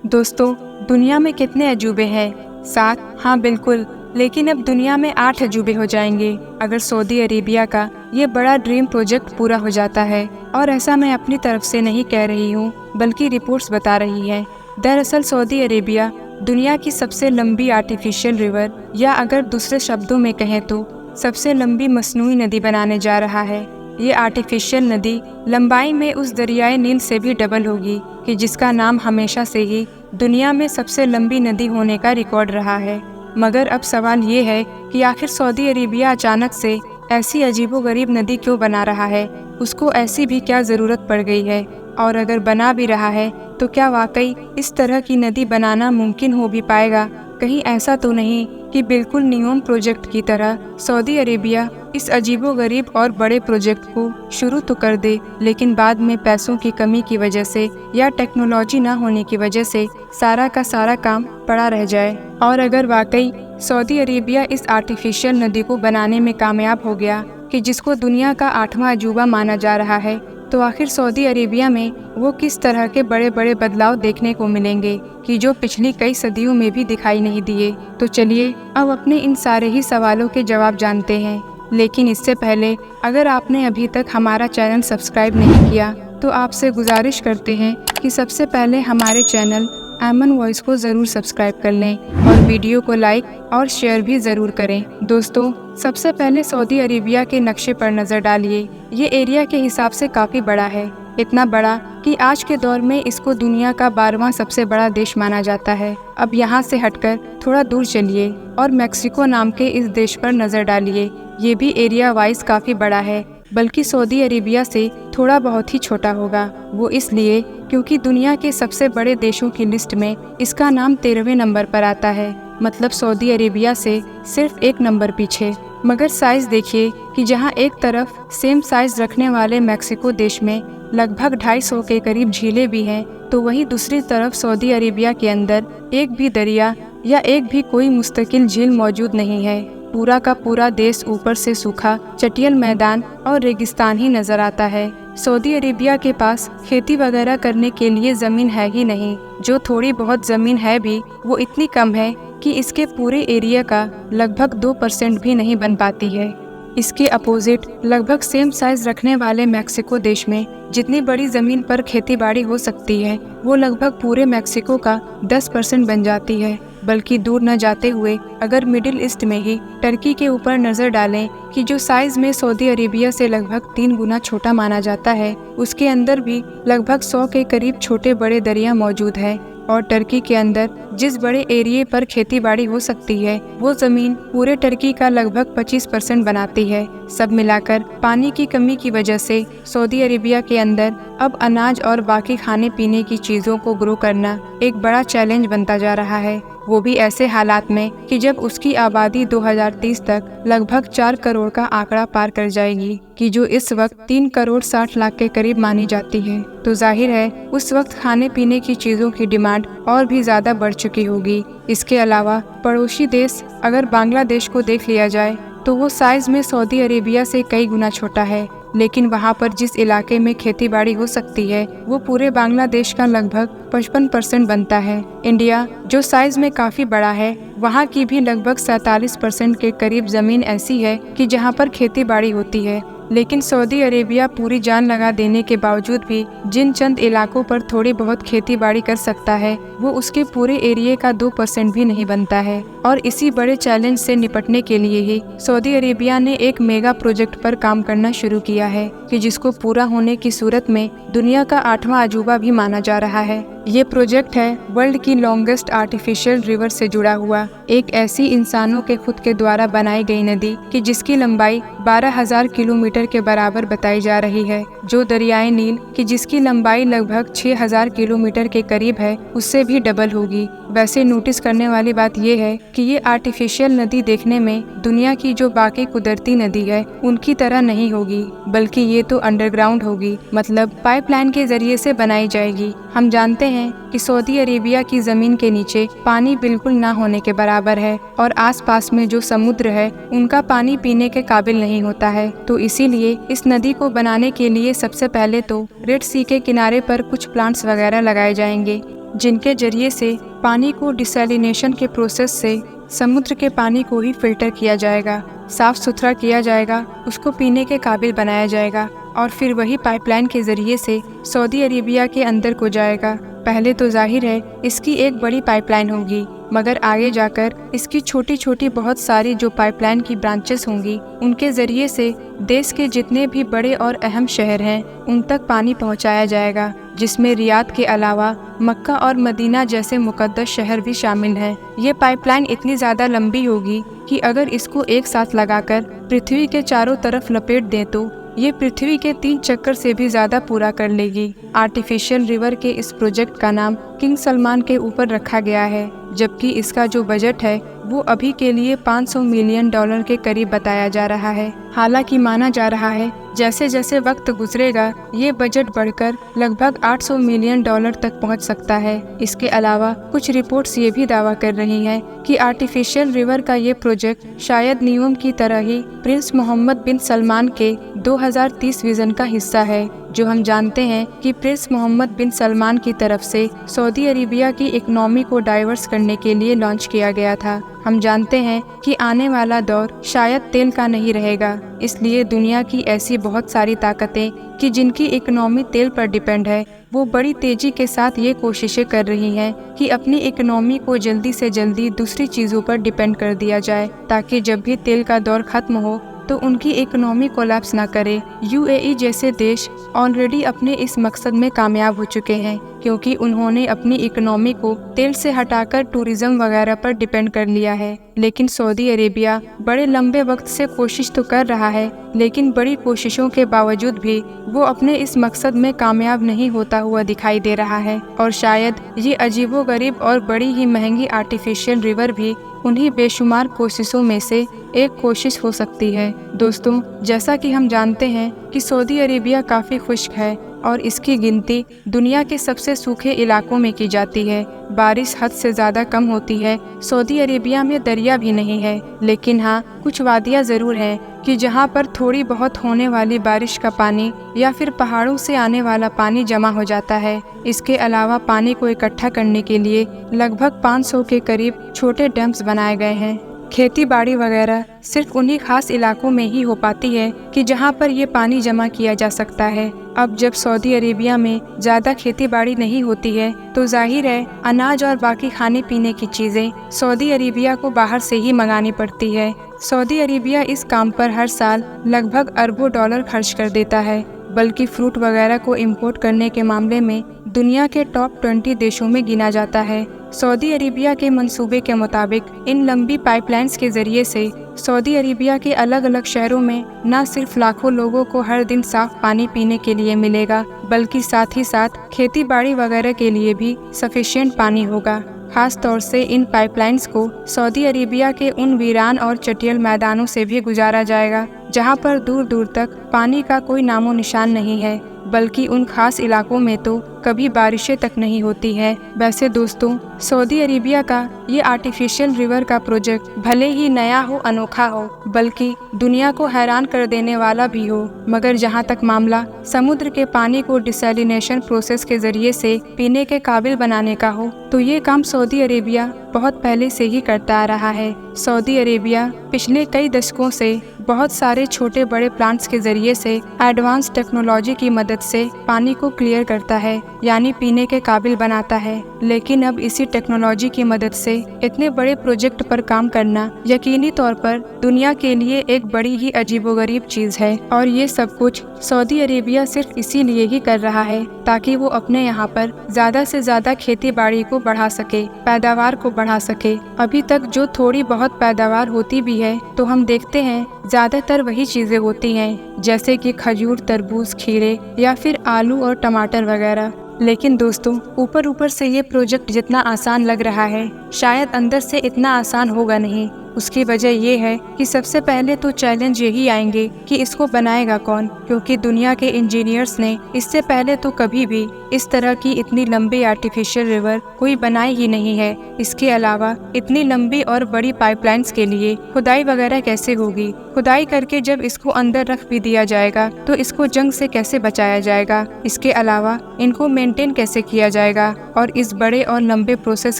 दोस्तों, दुनिया में कितने अजूबे हैं? 7? हाँ बिल्कुल, लेकिन अब दुनिया में 8 अजूबे हो जाएंगे अगर सऊदी अरेबिया का ये बड़ा ड्रीम प्रोजेक्ट पूरा हो जाता है। और ऐसा मैं अपनी तरफ से नहीं कह रही हूँ, बल्कि रिपोर्ट्स बता रही है। दरअसल सऊदी अरेबिया दुनिया की सबसे लंबी आर्टिफिशियल रिवर, या अगर दूसरे शब्दों में कहें तो सबसे लंबी मस्नूई नदी बनाने जा रहा है। ये आर्टिफिशियल नदी लंबाई में उस दरियाए नील से भी डबल होगी, कि जिसका नाम हमेशा से ही दुनिया में सबसे लंबी नदी होने का रिकॉर्ड रहा है। मगर अब सवाल ये है कि आखिर सऊदी अरेबिया अचानक से ऐसी अजीबोगरीब नदी क्यों बना रहा है? उसको ऐसी भी क्या ज़रूरत पड़ गई है? और अगर बना भी रहा है तो क्या वाकई इस तरह की नदी बनाना मुमकिन हो भी पाएगा? कहीं ऐसा तो नहीं कि बिल्कुल नियोम प्रोजेक्ट की तरह सऊदी अरेबिया इस अजीबोगरीब और बड़े प्रोजेक्ट को शुरू तो कर दे, लेकिन बाद में पैसों की कमी की वजह से या टेक्नोलॉजी न होने की वजह से सारा का सारा काम पड़ा रह जाए। और अगर वाकई सऊदी अरेबिया इस आर्टिफिशियल नदी को बनाने में कामयाब हो गया, कि जिसको दुनिया का 8वां अजूबा माना जा रहा है, तो आखिर सऊदी अरेबिया में वो किस तरह के बड़े बड़े बदलाव देखने को मिलेंगे कि जो पिछली कई सदियों में भी दिखाई नहीं दिए। तो चलिए अब अपने इन सारे ही सवालों के जवाब जानते हैं। लेकिन इससे पहले अगर आपने अभी तक हमारा चैनल सब्सक्राइब नहीं किया तो आपसे गुजारिश करते हैं कि सबसे पहले हमारे चैनल ऐमन वॉइस को ज़रूर सब्सक्राइब कर लें और वीडियो को लाइक और शेयर भी ज़रूर करें। दोस्तों, सबसे पहले सऊदी अरेबिया के नक्शे पर नज़र डालिए। ये एरिया के हिसाब से काफ़ी बड़ा है, इतना बड़ा कि आज के दौर में इसको दुनिया का 12वां सबसे बड़ा देश माना जाता है। अब यहाँ से हटकर थोड़ा दूर चलिए और मेक्सिको नाम के इस देश पर नज़र डालिए। ये भी एरिया वाइज काफ़ी बड़ा है, बल्कि सऊदी अरेबिया से थोड़ा बहुत ही छोटा होगा। वो इसलिए क्योंकि दुनिया के सबसे बड़े देशों की लिस्ट में इसका नाम 13वें नंबर पर आता है, मतलब सऊदी अरेबिया से सिर्फ 1 नंबर पीछे। मगर साइज़ देखिए कि जहां एक तरफ सेम साइज़ रखने वाले मेक्सिको देश में लगभग 250 के करीब झीलें भी हैं, तो वहीं दूसरी तरफ सऊदी अरेबिया के अंदर एक भी दरिया या एक भी कोई मुस्तकिल झील मौजूद नहीं है। पूरा का पूरा देश ऊपर से सूखा चटियल मैदान और रेगिस्तान ही नजर आता है। सऊदी अरेबिया के पास खेती वगैरह करने के लिए ज़मीन है ही नहीं। जो थोड़ी बहुत ज़मीन है भी वो इतनी कम है कि इसके पूरे एरिया का लगभग 2% भी नहीं बन पाती है। इसके अपोजिट लगभग सेम साइज रखने वाले मेक्सिको देश में जितनी बड़ी ज़मीन पर खेतीबाड़ी हो सकती है, वो लगभग पूरे मेक्सिको का 10% बन जाती है। बल्कि दूर न जाते हुए अगर मिडिल ईस्ट में ही टर्की के ऊपर नज़र डालें, कि जो साइज़ में सऊदी अरेबिया से लगभग 3 गुना छोटा माना जाता है, उसके अंदर भी लगभग 100 के करीब छोटे बड़े दरिया मौजूद है। और टर्की के अंदर जिस बड़े एरिए पर खेतीबाड़ी हो सकती है, वो ज़मीन पूरे टर्की का लगभग 25% बनाती है। सब मिलाकर पानी की कमी की वजह से सऊदी अरेबिया के अंदर अब अनाज और बाकी खाने पीने की चीज़ों को ग्रो करना एक बड़ा चैलेंज बनता जा रहा है। वो भी ऐसे हालात में कि जब उसकी आबादी 2030 तक लगभग 4 करोड़ का आंकड़ा पार कर जाएगी, कि जो इस वक्त 3 करोड़ 60 लाख के करीब मानी जाती है। तो जाहिर है उस वक्त खाने पीने की चीज़ों की डिमांड और भी ज़्यादा बढ़ चुकी होगी। इसके अलावा पड़ोसी देश अगर बांग्लादेश को देख लिया जाए, तो वो साइज़ में सऊदी अरेबिया से कई गुना छोटा है, लेकिन वहाँ पर जिस इलाके में खेतीबाड़ी हो सकती है, वो पूरे बांग्लादेश का लगभग 55% बनता है। इंडिया जो साइज़ में काफ़ी बड़ा है, वहाँ की भी लगभग 47% के करीब ज़मीन ऐसी है कि जहाँ पर खेतीबाड़ी होती है। लेकिन सऊदी अरेबिया पूरी जान लगा देने के बावजूद भी जिन चंद इलाकों पर थोड़ी बहुत खेतीबाड़ी कर सकता है, वो उसके पूरे एरिया का 2% भी नहीं बनता है। और इसी बड़े चैलेंज से निपटने के लिए ही सऊदी अरेबिया ने एक मेगा प्रोजेक्ट पर काम करना शुरू किया है, कि जिसको पूरा होने की सूरत में दुनिया का 8वां अजूबा भी माना जा रहा है। ये प्रोजेक्ट है वर्ल्ड की लॉन्गेस्ट आर्टिफिशियल रिवर से जुड़ा हुआ एक ऐसी इंसानों के खुद के द्वारा बनाई गई नदी, कि जिसकी लंबाई 12,000 किलोमीटर के बराबर बताई जा रही है। जो दरियाए नील, कि जिसकी लंबाई लगभग 6,000 किलोमीटर के करीब है, उससे भी डबल होगी। वैसे नोटिस करने वाली बात यह है कि ये आर्टिफिशियल नदी देखने में दुनिया की जो बाकी कुदरती नदी है उनकी तरह नहीं होगी, बल्कि ये तो अंडरग्राउंड होगी, मतलब पाइपलाइन के जरिए से बनाई जाएगी। हम जानते हैं कि सऊदी अरेबिया की जमीन के नीचे पानी बिल्कुल ना होने के बराबर है, और आसपास में जो समुद्र है उनका पानी पीने के काबिल नहीं होता है। तो इसीलिए इस नदी को बनाने के लिए सबसे पहले तो रेड सी के किनारे पर कुछ प्लांट्स वगैरह लगाए जाएंगे। जिनके जरिए से पानी को डिसैलिनेशन के प्रोसेस से समुद्र के पानी को ही फिल्टर किया जाएगा, साफ सुथरा किया जाएगा, उसको पीने के काबिल बनाया जाएगा और फिर वही पाइपलाइन के जरिए से सऊदी अरेबिया के अंदर को जाएगा। पहले तो जाहिर है इसकी एक बड़ी पाइपलाइन होगी, मगर आगे जाकर इसकी छोटी छोटी बहुत सारी जो पाइपलाइन की ब्रांचेस होंगी, उनके जरिए से देश के जितने भी बड़े और अहम शहर हैं उन तक पानी पहुंचाया जाएगा, जिसमें रियाद के अलावा मक्का और मदीना जैसे मुकद्दस शहर भी शामिल हैं। ये पाइपलाइन इतनी ज़्यादा लंबी होगी कि अगर इसको एक साथ लगाकर पृथ्वी के चारों तरफ लपेट दें तो ये पृथ्वी के 3 चक्कर से भी ज़्यादा पूरा कर लेगी। आर्टिफिशियल रिवर के इस प्रोजेक्ट का नाम किंग सलमान के ऊपर रखा गया है, जबकि इसका जो बजट है वो अभी के लिए $500 मिलियन के करीब बताया जा रहा है। हालांकि माना जा रहा है जैसे जैसे वक्त गुजरेगा ये बजट बढ़कर लगभग $800 मिलियन तक पहुंच सकता है। इसके अलावा कुछ रिपोर्ट्स ये भी दावा कर रही हैं कि आर्टिफिशियल रिवर का ये प्रोजेक्ट शायद नियोम की तरह ही प्रिंस मोहम्मद बिन सलमान के 2030 विजन का हिस्सा है, जो हम जानते हैं कि प्रिंस मोहम्मद बिन सलमान की तरफ से सऊदी अरेबिया की इकोनॉमी को डाइवर्स करने के लिए लॉन्च किया गया था। हम जानते हैं कि आने वाला दौर शायद तेल का नहीं रहेगा, इसलिए दुनिया की ऐसी बहुत सारी ताकतें कि जिनकी इकोनॉमी तेल पर डिपेंड है, वो बड़ी तेजी के साथ ये कोशिशें कर रही हैं कि अपनी इकोनॉमी को जल्दी से जल्दी दूसरी चीज़ों पर डिपेंड कर दिया जाए, ताकि जब भी तेल का दौर खत्म हो तो उनकी इकोनॉमी कोलैप्स ना करे। यूएई जैसे देश ऑलरेडी अपने इस मकसद में कामयाब हो चुके हैं, क्योंकि उन्होंने अपनी इकोनॉमी को तेल से हटाकर टूरिज्म वगैरह पर डिपेंड कर लिया है। लेकिन सऊदी अरेबिया बड़े लंबे वक्त से कोशिश तो कर रहा है, लेकिन बड़ी कोशिशों के बावजूद भी वो अपने इस मकसद में कामयाब नहीं होता हुआ दिखाई दे रहा है। और शायद ये अजीबोगरीब और बड़ी ही महंगी आर्टिफिशियल रिवर भी उन्हीं बेशुमार कोशिशों में से एक कोशिश हो सकती है। दोस्तों, जैसा कि हम जानते हैं कि सऊदी अरेबिया काफ़ी खुश्क है और इसकी गिनती दुनिया के सबसे सूखे इलाकों में की जाती है। बारिश हद से ज़्यादा कम होती है। सऊदी अरेबिया में दरिया भी नहीं है, लेकिन हाँ कुछ वादियाँ ज़रूर हैं कि जहाँ पर थोड़ी बहुत होने वाली बारिश का पानी या फिर पहाड़ों से आने वाला पानी जमा हो जाता है। इसके अलावा पानी को इकट्ठा करने के लिए लगभग 500 के करीब छोटे डैम्स बनाए गए हैं। खेती बाड़ी वगैरह सिर्फ उन्हीं खास इलाकों में ही हो पाती है कि जहाँ पर ये पानी जमा किया जा सकता है। अब जब सऊदी अरेबिया में ज़्यादा खेती बाड़ी नहीं होती है तो जाहिर है अनाज और बाकी खाने पीने की चीज़ें सऊदी अरेबिया को बाहर से ही मंगानी पड़ती है। सऊदी अरेबिया इस काम पर हर साल लगभग अरबों डॉलर खर्च कर देता है, बल्कि फ्रूट वगैरह को इंपोर्ट करने के मामले में दुनिया के टॉप 20 देशों में गिना जाता है। सऊदी अरेबिया के मंसूबे के मुताबिक इन लंबी पाइपलाइंस के जरिए से सऊदी अरेबिया के अलग अलग शहरों में न सिर्फ लाखों लोगों को हर दिन साफ पानी पीने के लिए मिलेगा, बल्कि साथ ही साथ खेती बाड़ी वगैरह के लिए भी सफिशिएंट पानी होगा। खास तौर से इन पाइपलाइंस को सऊदी अरेबिया के उन वीरान और चटियल मैदानों से भी गुजारा जाएगा जहां पर दूर दूर तक पानी का कोई नामो निशान नहीं है, बल्कि उन खास इलाकों में तो कभी बारिशें तक नहीं होती है। वैसे दोस्तों, सऊदी अरेबिया का ये आर्टिफिशियल रिवर का प्रोजेक्ट भले ही नया हो, अनोखा हो, बल्कि दुनिया को हैरान कर देने वाला भी हो, मगर जहाँ तक मामला समुद्र के पानी को डिसैलिनेशन प्रोसेस के जरिए से पीने के काबिल बनाने का हो, तो ये काम सऊदी अरेबिया बहुत पहले से ही करता आ रहा है। सऊदी अरेबिया पिछले कई दशकों से बहुत सारे छोटे बड़े प्लांट्स के जरिए से एडवांस टेक्नोलॉजी की मदद से पानी को क्लियर करता है, यानी पीने के काबिल बनाता है। लेकिन अब इसी टेक्नोलॉजी की मदद से इतने बड़े प्रोजेक्ट पर काम करना यकीनी तौर पर दुनिया के लिए एक बड़ी ही अजीबोगरीब चीज है। और ये सब कुछ सऊदी अरेबिया सिर्फ इसीलिए ही कर रहा है ताकि वो अपने यहाँ पर ज्यादा से ज्यादा खेती बाड़ी को बढ़ा सके, पैदावार को बढ़ा सके। अभी तक जो थोड़ी बहुत पैदावार होती भी है तो हम देखते हैं ज्यादातर वही चीजें होती हैं, जैसे कि खजूर, तरबूज, खीरे या फिर आलू और टमाटर वगैरह। लेकिन दोस्तों, ऊपर ऊपर से ये प्रोजेक्ट जितना आसान लग रहा है, शायद अंदर से इतना आसान होगा नहीं। उसकी वजह ये है कि सबसे पहले तो चैलेंज यही आएंगे कि इसको बनाएगा कौन, क्योंकि दुनिया के इंजीनियर्स ने इससे पहले तो कभी भी इस तरह की इतनी लंबी आर्टिफिशियल रिवर कोई बनाई ही नहीं है। इसके अलावा इतनी लंबी और बड़ी पाइपलाइंस के लिए खुदाई वगैरह कैसे होगी? खुदाई करके जब इसको अंदर रख भी दिया जाएगा तो इसको जंग से कैसे बचाया जाएगा? इसके अलावा इनको मेंटेन कैसे किया जाएगा? और इस बड़े और लंबे प्रोसेस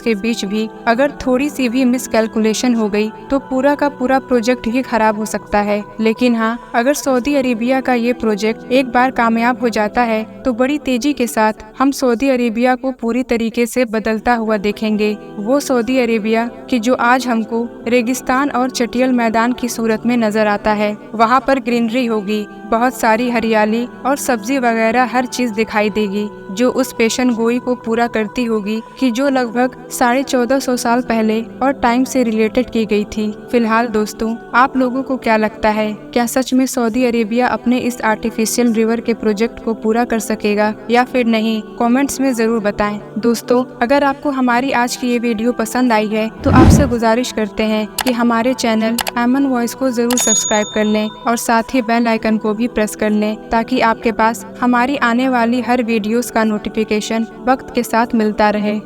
के बीच भी अगर थोड़ी सी भी मिसकैलकुलेशन हो गई तो पूरा का पूरा प्रोजेक्ट ही खराब हो सकता है। लेकिन हाँ, अगर सऊदी अरेबिया का ये प्रोजेक्ट एक बार कामयाब हो जाता है तो बड़ी तेजी के साथ हम सऊदी अरेबिया को पूरी तरीके से बदलता हुआ देखेंगे। वो सऊदी अरेबिया कि जो आज हमको रेगिस्तान और चटियल मैदान की सूरत में नजर आता है। वहाँ पर ग्रीनरी होगी, बहुत सारी हरियाली और सब्जी वगैरह हर चीज दिखाई देगी, जो उस पेशन गोई को पूरा करती होगी कि जो लगभग 1450 साल पहले और टाइम से रिलेटेड की गई थी। फिलहाल दोस्तों, आप लोगों को क्या लगता है, क्या सच में सऊदी अरेबिया अपने इस आर्टिफिशियल रिवर के प्रोजेक्ट को पूरा कर सकेगा या फिर नहीं? कमेंट्स में जरूर बताएं। दोस्तों, अगर आपको हमारी आज की ये वीडियो पसंद आई है तो आपसे गुजारिश करते हैं कि हमारे चैनल ऐमन वॉइस को जरूर सब्सक्राइब कर लें और साथ ही बेल आइकन को भी प्रेस कर लें, ताकि आपके पास हमारी आने वाली हर वीडियोस का नोटिफिकेशन वक्त के साथ मिलता रहे।